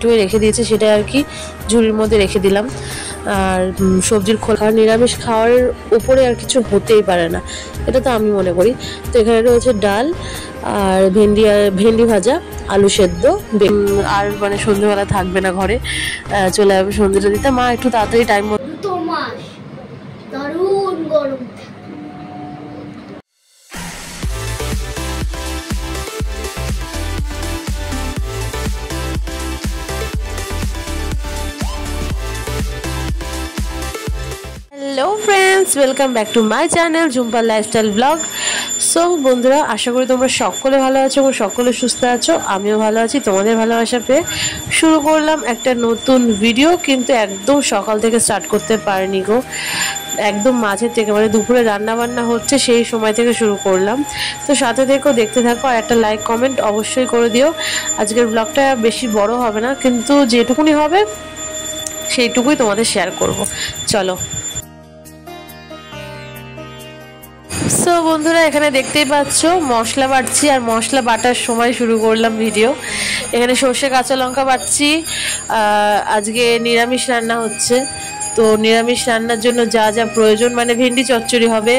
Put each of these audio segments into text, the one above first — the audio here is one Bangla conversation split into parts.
টুয়ে রেখে দিয়েছে, সেটা আর কি ঝুড়ির মধ্যে রেখে দিলাম। আর সবজির খোলা, নিরামিষ খাওয়ার উপরে আর কিছু হতেই পারে না, এটা তো আমি মনে করি। তো এখানে রয়েছে ডাল আর ভেন্ডি ভাজা, আলু সেদ্ধ। আর মানে সন্ধ্যেবেলা থাকবে না ঘরে, চলে যাবে সন্ধ্যেটা দিতে। মা একটু তাড়াতাড়ি টাইম মতো দারুণ গরম। Hello friends, welcome back to my channel Jhumpa lifestyle blog. So বন্ধুরা, আশা করি তোমরা সকলে ভালো আছো এবং সকলে সুস্থ আছো। আমিও ভালো আছি, তোমাদের ভালোবাসা পেয়ে শুরু করলাম একটা নতুন ভিডিও। কিন্তু একদম সকাল থেকে স্টার্ট করতে পারিনি গো, একদম মাঝের থেকে, মানে দুপুরে রান্না বান্না হচ্ছে সেই সময় থেকে শুরু করলাম। তো সাথে থেকেও দেখতে থাকো, আর একটা লাইক কমেন্ট অবশ্যই করে দিও। আজকের ব্লগটা বেশি বড় হবে না, কিন্তু যেটুকুনি হবে সেইটুকুই তোমাদের শেয়ার করব। চলো। সো বন্ধুরা, এখানে দেখতেই পাচ্ছ মশলা বাটছি, আর মশলা বাটার সময় শুরু করলাম ভিডিও। এখানে সর্ষে কাঁচা লঙ্কা বাটছি। আজকে নিরামিষ রান্না হচ্ছে, তো নিরামিষ রান্নার জন্য যা যা প্রয়োজন, মানে ভেন্ডি চচ্চড়ি হবে,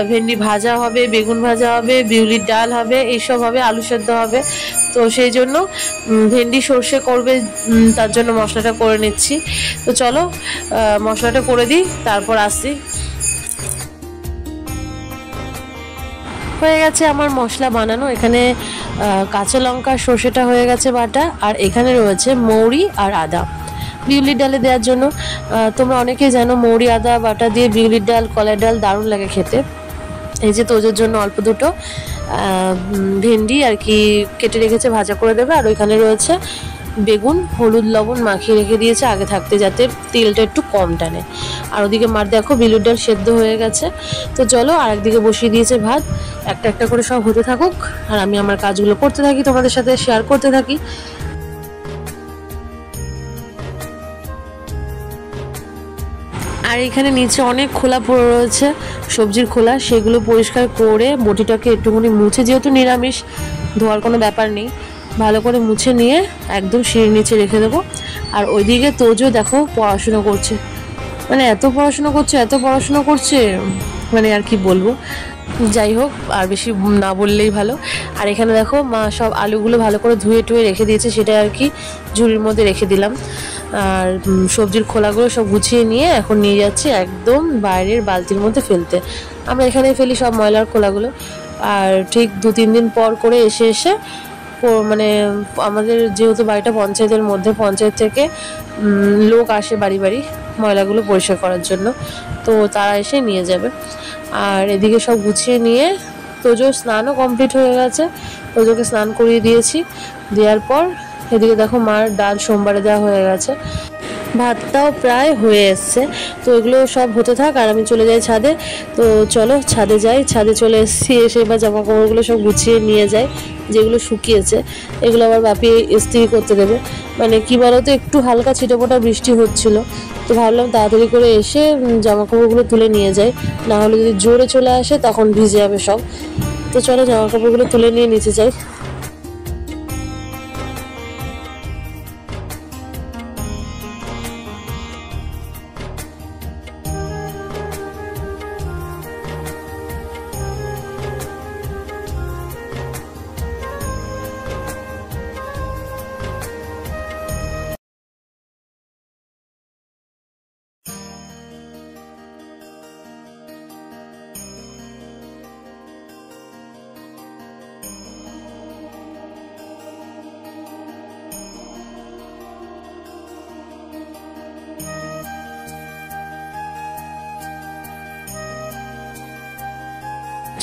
ভেন্ডি ভাজা হবে, বেগুন ভাজা হবে, বিউলির ডাল হবে, এইসব হবে, আলু সেদ্ধ হবে। তো সেই জন্য ভেন্ডি সর্ষে করবে, তার জন্য মশলাটা করে নিচ্ছি। তো চলো মশলাটা করে দিই, তারপর আসছি। হয়ে গেছে আমার মশলা বানানো। এখানে কাঁচা লঙ্কা সর্ষেটা হয়ে গেছে বাটা, আর এখানে রয়েছে মৌরি আর আদা বিউলির ডালে দেওয়ার জন্য। তোমরা অনেকেই জানো মৌরি আদা বাটা দিয়ে বিউলির ডাল, কলাই ডাল দারুণ লাগে খেতে। এই যে তোজোর জন্য অল্প দুটো ভেন্ডি আর কি কেটে রেখেছে, ভাজা করে দেবে। আর ওইখানে রয়েছে বেগুন, হলুদ লবণ মাখিয়ে রেখে দিয়েছে আগে থাকতে, যাতে তেলটা একটু কম টানে। আর ওদিকে মার দেখো বিউলির ডাল সেদ্ধ হয়ে গেছে। তো চলো, আর একদিকে বসিয়ে দিয়েছে ভাত। একটা একটা করে সব হতে থাকুক, আর আমি আমার কাজগুলো করতে থাকি, তোমাদের সাথে শেয়ার করতে থাকি। আর এখানে নিচে অনেক খোলা পড়ে রয়েছে, সবজির খোলা, সেগুলো পরিষ্কার করে বটিটাকে একটুখানি মুছে, যেহেতু নিরামিষ ধোয়ার কোনো ব্যাপার নেই, ভালো করে মুছে নিয়ে একদম সিঁড়ির নিচে রেখে দেবো। আর ওইদিকে তোজো দেখো পড়াশোনা করছে, মানে এত পড়াশোনা করছে, মানে আর কি বলবো। যাই হোক, আর বেশি না বললেই ভালো। আর এখানে দেখো মা সব আলুগুলো ভালো করে ধুয়ে টুয়ে রেখে দিয়েছে, সেটা আর কি ঝুড়ির মধ্যে রেখে দিলাম। আর সবজির খোলাগুলো সব গুছিয়ে নিয়ে এখন নিয়ে যাচ্ছি একদম বাইরের বালতির মধ্যে ফেলতে। আমরা এখানে ফেলি সব ময়লার খোলাগুলো। আর ঠিক 2-3 দিন পর করে এসে মানে আমাদের যেহেতু বাড়িটা পঞ্চায়েতের মধ্যে, পঞ্চায়েত থেকে লোক আসে বাড়ি বাড়ি ময়লাগুলো পরিষ্কার করার জন্য, তো তারা এসে নিয়ে যাবে। আর এদিকে সব গুছিয়ে নিয়ে তোজোর স্নানও কমপ্লিট হয়ে গেছে, তোজোকে স্নান করিয়ে দিয়েছি। দেওয়ার পর এদিকে দেখো মার ডাল সোমবারে দেওয়া হয়ে গেছে, ভাতটাও প্রায় হয়ে এসছে। তো এগুলো সব হতে থাক, আর আমি চলে যাই ছাদে। তো চলো ছাদে যাই। ছাদে চলে এসেছি, এসে এবার জামা কাপড়গুলো সব গুছিয়ে নিয়ে যাই, যেগুলো শুকিয়েছে এগুলো আবার বাপি ইস্ত্রি করতে দেবে। মানে কি বলতো, একটু হালকা ছিটেফোঁটা বৃষ্টি হচ্ছিল, তো ভাবলাম তাড়াতাড়ি করে এসে জামা কাপড়গুলো তুলে নিয়ে যাই, না হলে যদি জোরে চলে আসে তখন ভিজে যাবে সব। তো চলো জামা কাপড়গুলো তুলে নিয়ে নিচে যাই।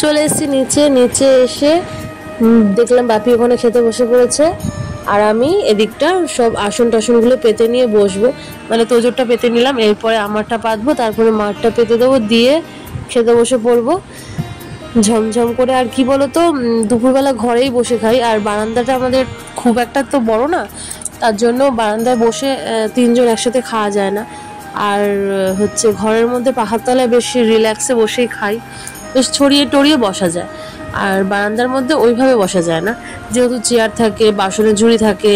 চলে এসেছি নিচে এসে দেখলাম বাপি ওখানে খেতে বসে পড়েছে, আর আমি এদিকটা সব আসন টাসনগুলো পেতে নিয়ে বসবো। মানে তোজোরটা পেতে নিলাম, এরপরে আমারটা পাতবো, তারপরে মারটা পেতে দেবো, দিয়ে খেতে বসে পড়বো ঝমঝম করে। আর কি বলতো, দুপুরবেলা ঘরেই বসে খাই, আর বারান্দাটা আমাদের খুব একটা তো বড় না, তার জন্য বারান্দায় বসে 3 জন একসাথে খাওয়া যায় না। আর হচ্ছে ঘরের মধ্যে পাখার তলায় বেশ রিল্যাক্সে বসেই খাই, বেশ ছড়িয়ে টড়িয়ে বসা যায়। আর বারান্দার মধ্যে ওইভাবে বসা যায় না, যেহেতু চেয়ার থাকে, বাসনের ঝুড়ি থাকে,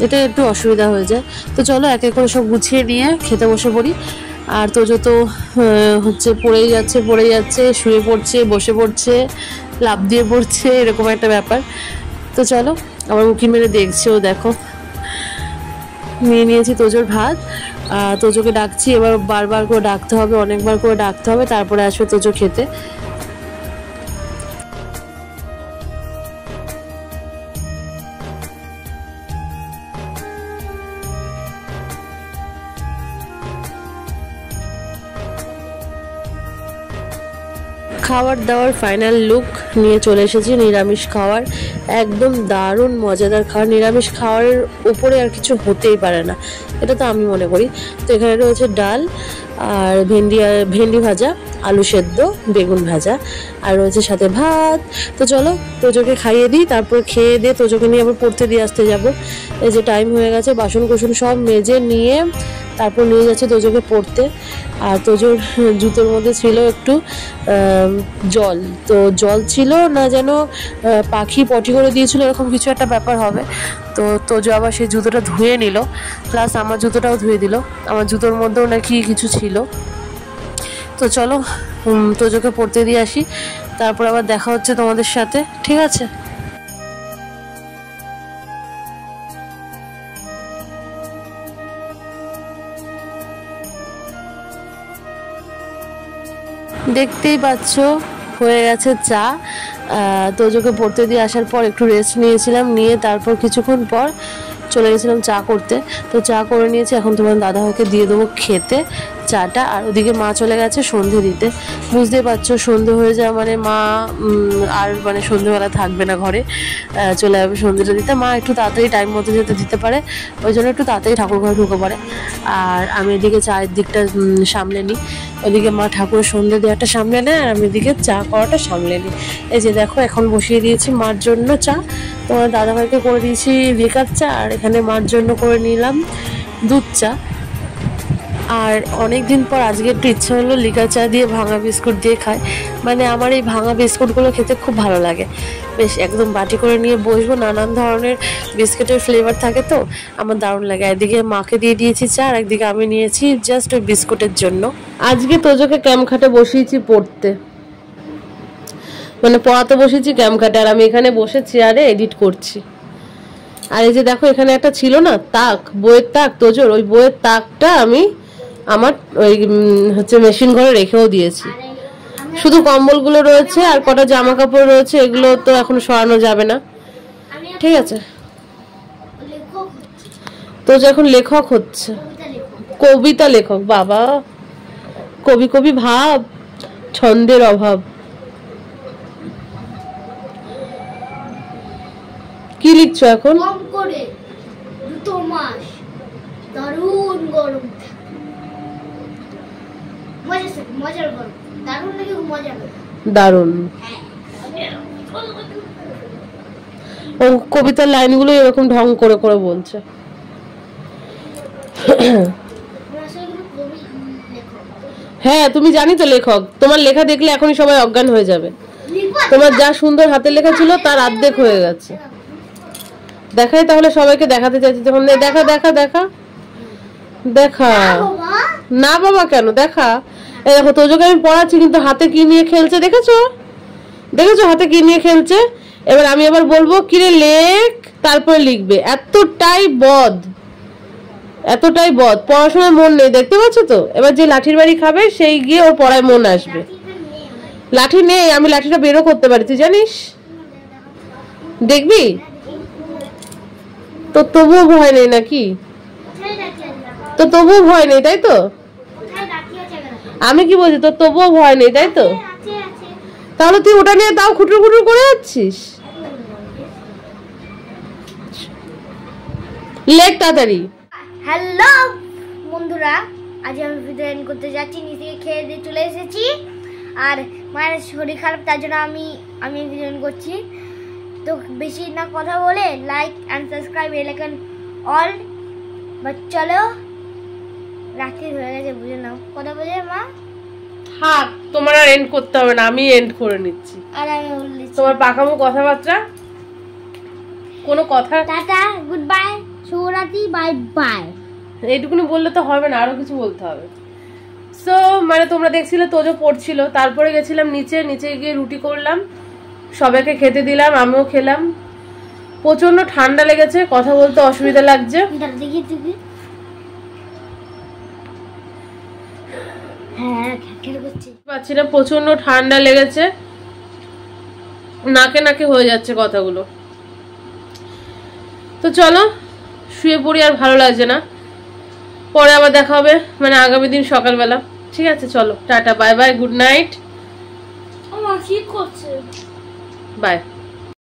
এটা একটু অসুবিধা হয়ে যায়। তো চলো এক এক করে সব গুছিয়ে নিয়ে খেতে বসে পড়ি। আর তোজো তো হচ্ছে পড়েই যাচ্ছে, শুয়ে পড়ছে, বসে পড়ছে, লাফ দিয়ে পড়ছে, এরকম একটা ব্যাপার। তো চলো, আমার উঁকি মেরে দেখছে, ও দেখো নিয়ে নিয়েছি তোজোর ভাত। তোজোকে ডাকছি, এবার বারবার করে ডাকতে হবে, অনেকবার করে ডাকতে হবে, তারপরে আসবে তোজো খেতে। খাবার দাওয়ার ফাইনাল লুক নিয়ে চলে এসেছি, নিরামিষ খাওয়ার। একদম দারুণ মজাদার খাবার, নিরামিষ খাওয়ারের উপরে আর কিছু হতেই পারে না, এটা তো আমি মনে করি। তো এখানে রয়েছে ডাল আর ভেন্ডি ভাজা, আলু সেদ্ধ, বেগুন ভাজা, আর রয়েছে সাথে ভাত। তো চলো তোজোকে খাইয়ে দিই, তারপর খেয়ে দিয়ে তোজোকে নিয়ে আবার পড়তে দিয়ে আসতে যাবো। এই যে টাইম হয়ে গেছে, বাসন কোসন সব মেজে নিয়ে তারপর নিয়ে যাচ্ছে তোজোকে পড়তে। আর তোজোর জুতোর মধ্যে ছিল একটু জল, তো জল ছিল না যেন পাখি পটি করে দিয়েছিল, এরকম কিছু একটা ব্যাপার হবে। তো তোজো আবার সেই জুতোটা ধুয়ে নিল, প্লাস আমার জুতোটাও ধুয়ে দিল, আমার জুতোর মধ্যেও নাকি কিছু ছিল। তো চলো তোজোকে পড়তে দিয়ে আসি, তারপর আবার দেখা হচ্ছে তোমাদের সাথে, ঠিক আছে? দেখতেই পাচ্ছ হয়ে গেছে চা। তোজোকে পড়তে দিয়ে আসার পর একটু রেস্ট নিয়েছিলাম, নিয়ে তারপর কিছুক্ষণ পর চলে গেছিলাম চা করতে। তো চা করে নিয়েছি, এখন তোমার দাদাভাইকে দিয়ে দেবো খেতে চাটা। আর ওদিকে মা চলে গেছে সন্ধে দিতে। বুঝতেই পারছো সন্ধে হয়ে যাওয়া মানে মা আর মানে সন্ধেবেলা থাকবে না ঘরে, চলে যাবে সন্ধেটা দিতে। মা একটু তাড়াতাড়ি টাইম মতো যেতে দিতে পারে, ওই জন্য একটু তাড়াতাড়ি ঠাকুর ঘরে ঢুকে পড়ে। আর আমি এদিকে চায়ের দিকটা সামলে নিই, ওইদিকে মা ঠাকুরের সন্ধে দেওয়াটা সামলে নেয়, আর আমি এদিকে চা করাটা সামলে নিই। এই যে দেখো এখন বসিয়ে দিয়েছি মার জন্য চা, তোমার দাদাভাইকে করে দিয়েছি লিকার চা, আর এখানে মার জন্য করে নিলাম দুধ চা। আর অনেক দিন পর আজকে একটু ইচ্ছা হলো লিকার চা দিয়ে ভাঙা বিস্কুট দিয়ে খাই। মানে আমার এই ভাঙা বিস্কুটগুলো খেতে খুব ভালো লাগে, বেশ একদম বাটি করে নিয়ে বসবো, নানান ধরনের বিস্কুটের ফ্লেভার থাকে, তো আমার দারুণ লাগে। একদিকে মাকে দিয়ে দিয়েছি চা, আর একদিকে আমি নিয়েছি জাস্ট ওই বিস্কুটের জন্য। আজকে তোজোকে ক্যাম্প খাটে বসিয়েছি পড়তে, মানে পড়াতে বসেছি ক্যাম্প খাটে, আর আমি এখানে বসে চেয়ারে এডিট করছি। আর এই যে দেখো এখানে একটা ছিল না তাক, বইয়ের তাক তোজোর, ওই বইয়ের তাকটা আমি আমার ওই হচ্ছে মেশিন ঘরে রেখেও দিয়েছি। শুধু কম্বলগুলো রয়েছে আর কটা জামা কাপড় রয়েছে, এগুলো তো এখন সরানো যাবে না, ঠিক আছে? তোজো এখন লেখক হচ্ছে, কবিতা লেখক। বাবা, কবি কবি ভাব, ছন্দের অভাব। কি লিখছো এখন? কম করে 2 মাস দারুণ গরম, মজার গরম, দারুণ নাকি মজার? দারুণ। ও কবিতার লাইনগুলো এরকম ঢং করে করে বলছে। হ্যাঁ তুমি জানি তো লেখক, তোমার লেখা দেখলে এখনই সবাই অজ্ঞান হয়ে যাবে। তোমার যা সুন্দর হাতের লেখা ছিল তার অর্ধেক হয়ে গেছে। দেখাই তাহলে সবাইকে দেখাতে চাইছি তখন। দেখা দেখা দেখা দেখা। না বাবা কেন, দেখা। এই দেখো তোজোকে আমি পড়াচ্ছি কিন্তু হাতে কি নিয়ে খেলছে, দেখেছো? দেখেছো হাতে কি নিয়ে খেলছে? এবার আমি আবার বলবো কিরে লেখ, তারপরে লিখবে। এতটাই বদ, এতটাই বদ, পড়াশোনায় মন নেই, দেখতে পাচ্ছ তো? এবার যে লাঠির বাড়ি খাবে সেই গিয়ে ওর পড়ায় মন আসবে। লাঠি নেই, আমি লাঠিটা বেরো করতে পারি, তুই জানিস? দেখবি তো তবুও ভয় নেই নাকি? তো তবুও ভয় নেই তাই তো? আমি কি বলছি, তোর তবুও ভয় নেই তাই তো? তাহলে তুই ওটা নিয়ে তাও খুটুর খুটুর করে যাচ্ছিস। লেখ তাড়াতাড়ি। হ্যালো বন্ধুরা, আজ আমি ভিডিও এন্ড করতে যাচ্ছি। নিচে খেয়ে দিয়ে চলে এসেছি, আর মায়ের শরীর খারাপ, তার জন্য আমি ভিডিও এন্ড করছি। তো বেশি না কথা বলে like and subscribe bell icon all. But চলো, রাত্রি হয়ে গেছে, বুঝে নাও। কথা বলে মা থাক, তোমার আর এন্ড করতে হবে না, আমি এন্ড করে নিচ্ছি। আর আমি বলছি তোমার পাকামো কথাবার্তা, কোনো কথা, টাটা, গুড বাই, শুভরাত্রি, বাই বাই। এইটুকুনি বললে তো হবে না, আরো কিছু বলতে হবে। সো মানে তোমরা দেখছিলে তোজো পড়ছিল, তারপরে গেছিলাম নিচে, নিচে গিয়ে রুটি করলাম, সবাইকে খেতে দিলাম, আমিও খেলাম। প্রচন্ড ঠান্ডা লেগেছে, কথা বলতে অসুবিধা লাগছে। দেখি দেখি, হ্যাঁ খ্যাটখ্যাট করছে, পাচ্ছি না, প্রচন্ড ঠান্ডা লেগেছে, নাকে নাকে হয়ে যাচ্ছে কথাগুলো। তো চলো শুয়ে পড়ি, আর ভালো লাগছে না, পরে আবার দেখা হবে মানে আগামী দিন সকালবেলা। ঠিক আছে, চলো tata, bye bye, good night, আমার কি করছে, বাই।